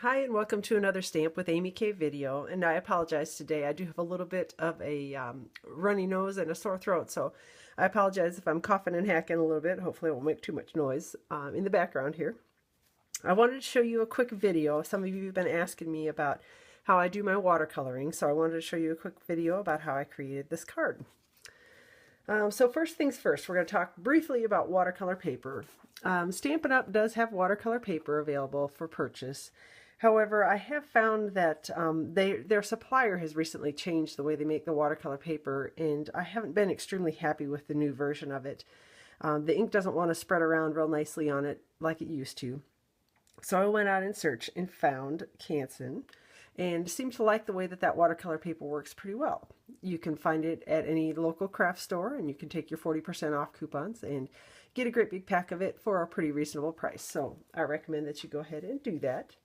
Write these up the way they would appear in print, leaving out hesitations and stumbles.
Hi and welcome to another Stamp with Amy K video, and I apologize today. I do have a little bit of a runny nose and a sore throat, so I apologize if I'm coughing and hacking a little bit. Hopefully it won't make too much noise in the background here. I wanted to show you a quick video. Some of you have been asking me about how I do my watercoloring, so I wanted to show you a quick video about how I created this card. So first things first, we're going to talk briefly about watercolor paper. Stampin' Up! Does have watercolor paper available for purchase. However, I have found that their supplier has recently changed the way they make the watercolor paper, and I haven't been extremely happy with the new version of it. The ink doesn't want to spread around real nicely on it like it used to. So I went out and searched and found Canson, and seemed to like the way that watercolor paper works pretty well. You can find it at any local craft store, and you can take your 40% off coupons and get a great big pack of it for a pretty reasonable price. So I recommend that you go ahead and do that.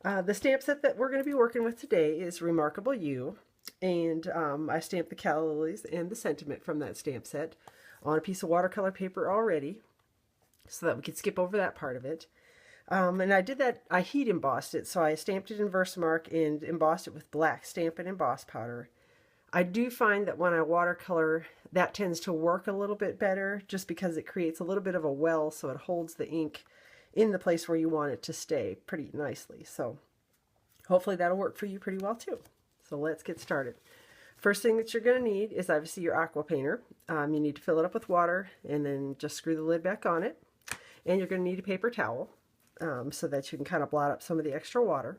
The stamp set that we're going to be working with today is Remarkable You, and I stamped the calla lilies and the sentiment from that stamp set on a piece of watercolor paper already, so that we could skip over that part of it. And I did that, I heat embossed it, so I stamped it in Versamark and embossed it with black Stampin' Emboss powder. I do find that when I watercolor, that tends to work a little bit better, just because it creates a little bit of a well, so it holds the ink in the place where you want it to stay pretty nicely. So hopefully that'll work for you pretty well too. So let's get started. First thing that you're going to need is obviously your aqua painter. You need to fill it up with water and then just screw the lid back on it. And you're going to need a paper towel so that you can kind of blot up some of the extra water.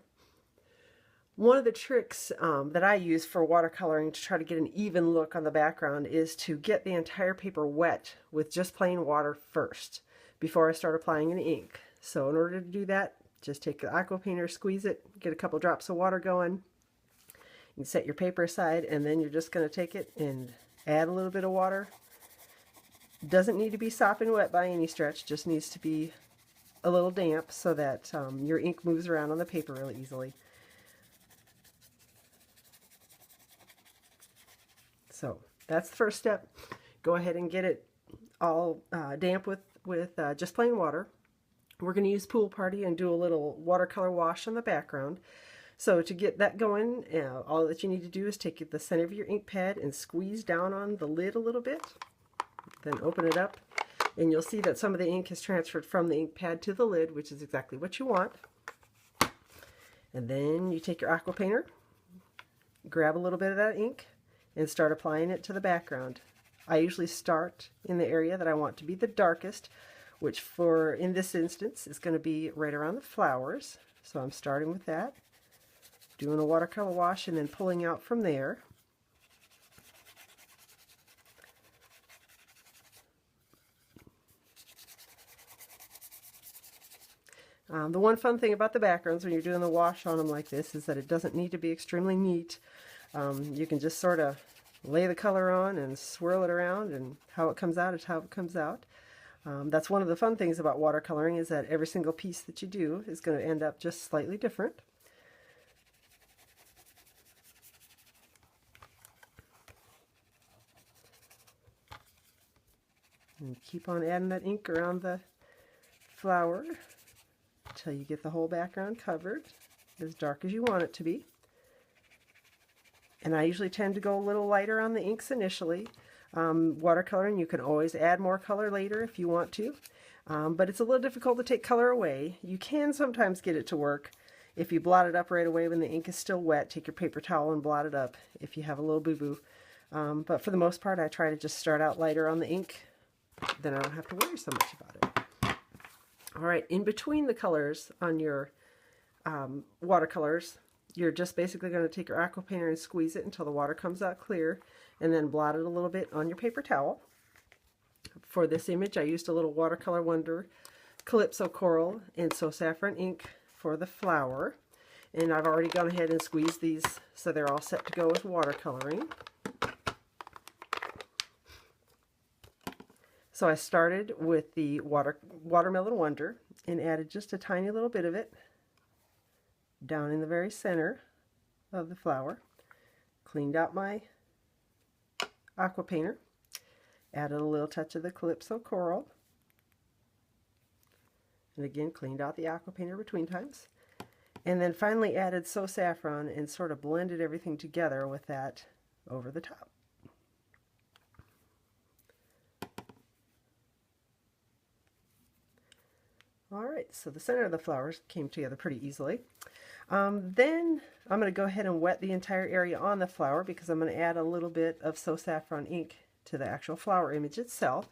One of the tricks that I use for watercoloring to try to get an even look on the background is to get the entire paper wet with just plain water first before I start applying any ink. So in order to do that, just take the aqua painter, squeeze it, get a couple drops of water going. You can set your paper aside, and then you're just going to take it and add a little bit of water. Doesn't need to be sopping wet by any stretch, just needs to be a little damp so that your ink moves around on the paper really easily. So that's the first step. Go ahead and get it all damp with just plain water. We're going to use Pool Party and do a little watercolor wash on the background. So to get that going, all that you need to do is take the center of your ink pad and squeeze down on the lid a little bit. Then open it up, and you'll see that some of the ink has transferred from the ink pad to the lid, which is exactly what you want. And then you take your aqua painter, grab a little bit of that ink, and start applying it to the background. I usually start in the area that I want to be the darkest, which in this instance is going to be right around the flowers. So I'm starting with that, doing a watercolor wash, and then pulling out from there. The one fun thing about the backgrounds when you're doing the wash on them like this is that it doesn't need to be extremely neat. You can just sort of lay the color on and swirl it around, and how it comes out is how it comes out. That's one of the fun things about watercoloring, is that every single piece that you do is going to end up just slightly different. And keep on adding that ink around the flower until you get the whole background covered as dark as you want it to be. And I usually tend to go a little lighter on the inks initially. Watercoloring, you can always add more color later if you want to, but it's a little difficult to take color away. You can sometimes get it to work if you blot it up right away when the ink is still wet. Take your paper towel and blot it up if you have a little boo-boo. But for the most part, I try to just start out lighter on the ink, then I don't have to worry so much about it. All right, in between the colors on your watercolors, you're just basically going to take your aqua painter and squeeze it until the water comes out clear, and then blot it a little bit on your paper towel. For this image, I used a little Watercolor Wonder Calypso Coral and So Saffron ink for the flower, and I've already gone ahead and squeezed these so they're all set to go with watercoloring. So I started with the Watermelon Wonder and added just a tiny little bit of it down in the very center of the flower. Cleaned out my aqua painter, added a little touch of the Calypso Coral, and again cleaned out the aqua painter between times, And then finally added So Saffron and sort of blended everything together with that over the top. Alright, so the center of the flowers came together pretty easily. Then I'm going to go ahead and wet the entire area on the flower because I'm going to add a little bit of So Saffron ink to the actual flower image itself,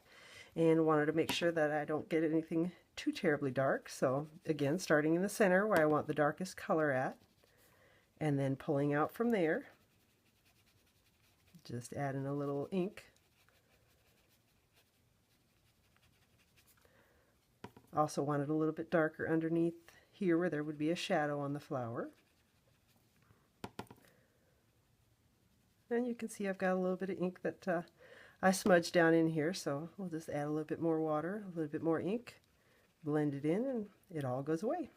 and wanted to make sure that I don't get anything too terribly dark. So again, starting in the center where I want the darkest color at, and then pulling out from there, just adding a little ink. Also wanted a little bit darker underneath here where there would be a shadow on the flower. And you can see I've got a little bit of ink that I smudged down in here, so we'll just add a little bit more water, a little bit more ink, blend it in, and it all goes away.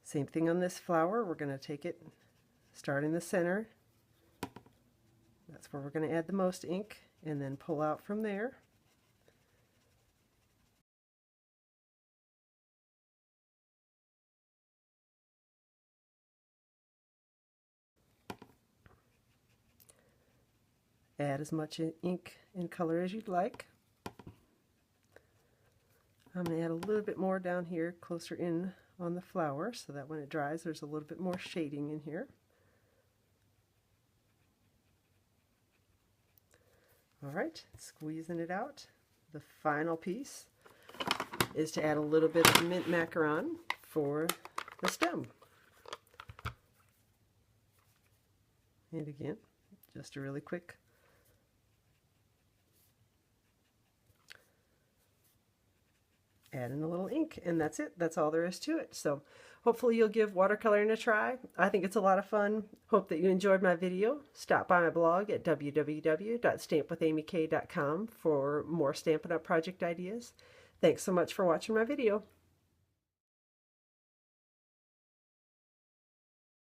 Same thing on this flower. We're going to take it, start in the center. That's where we're going to add the most ink, and then pull out from there. Add as much ink and color as you'd like. I'm going to add a little bit more down here closer in on the flower so that when it dries there's a little bit more shading in here. Alright, squeezing it out. The final piece is to add a little bit of mint macaron for the stem. And again, just a really quick add in a little ink, and that's it. That's all there is to it. So hopefully you'll give watercoloring a try. I think it's a lot of fun. Hope that you enjoyed my video. Stop by my blog at www.stampwithamyk.com for more Stampin' Up! Project ideas. Thanks so much for watching my video.